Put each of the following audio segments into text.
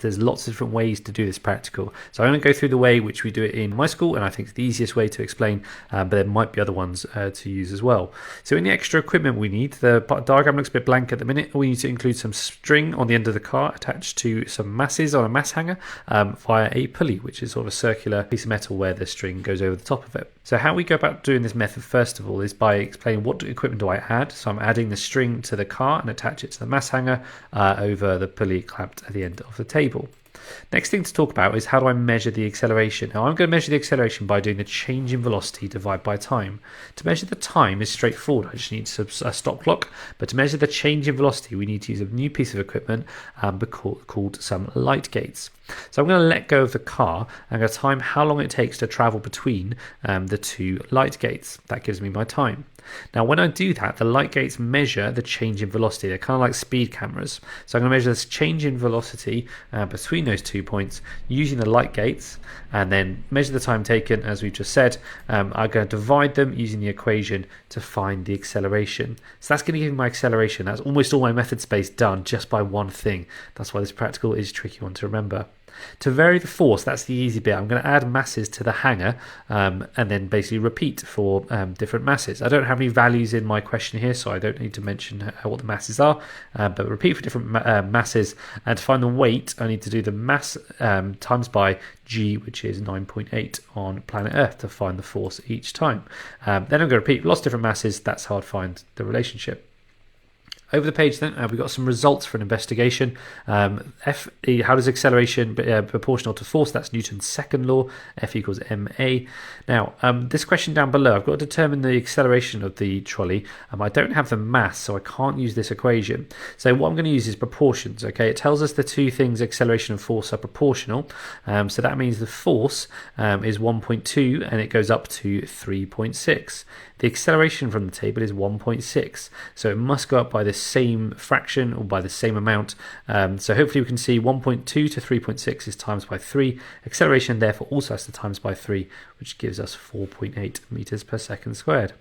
There's lots of different ways to do this practical. So I'm going to go through the way which we do it in my school, and I think it's the easiest way to explain, but there might be other ones to use as well. So in the extra equipment we need, the diagram looks a bit blank at the minute. We need to include some string on the end of the car attached to some masses on a mass hanger via a pulley, which is sort of a circular piece of metal where the string goes over the top of it. So how we go about doing this method first of all is by explaining what equipment do I add. So I'm adding the string to the car and attach it to the mass hanger over the pulley clamped at the end of the table. Next thing to talk about is how do I measure the acceleration. Now I'm going to measure the acceleration by doing the change in velocity divided by time. To measure the time is straightforward, I just need a stop clock, but to measure the change in velocity we need to use a new piece of equipment called some light gates. So I'm going to let go of the car and I'm going to time how long it takes to travel between the two light gates. That gives me my time. Now when I do that, the light gates measure the change in velocity. They're kind of like speed cameras. So I'm going to measure this change in velocity between those 2 points using the light gates, and then measure the time taken as we've just said. I'm going to divide them using the equation to find the acceleration. So that's going to give me my acceleration. That's almost all my method space done just by one thing. That's why this practical is a tricky one to remember. To vary the force, that's the easy bit. I'm going to add masses to the hanger and then basically repeat for different masses. I don't have any values in my question here, so I don't need to mention what the masses are, but repeat for different masses. And to find the weight, I need to do the mass times by g, which is 9.8 on planet Earth, to find the force each time. Then I'm going to repeat lots of different masses. That's how I'd find the relationship. Over the page then, we've got some results for an investigation. How does acceleration proportional to force? That's Newton's second law, F equals ma. Now, this question down below, I've got to determine the acceleration of the trolley. I don't have the mass, so I can't use this equation. So what I'm going to use is proportions, okay? It tells us the two things, acceleration and force, are proportional. So that means the force is 1.2 and it goes up to 3.6. The acceleration from the table is 1.6, so it must go up by the same fraction or by the same amount. So hopefully we can see 1.2 to 3.6 is times by 3. Acceleration therefore also has to times by 3, which gives us 4.8 meters per second squared.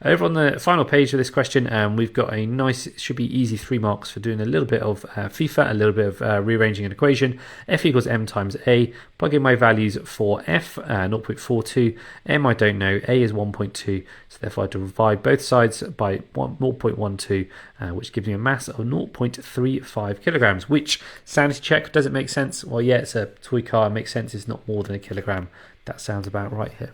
Over on the final page of this question, we've got a nice, it should be easy 3 marks for doing a little bit of FIFA, a little bit of rearranging an equation. F equals m times a. Plug in my values for f, 0.42. M I don't know, a is 1.2, so therefore I divide both sides by 0.12, which gives me a mass of 0.35 kilograms, which, sanity check, does it make sense? Well, yeah, it's a toy car, it makes sense, it's not more than a kilogram. That sounds about right here.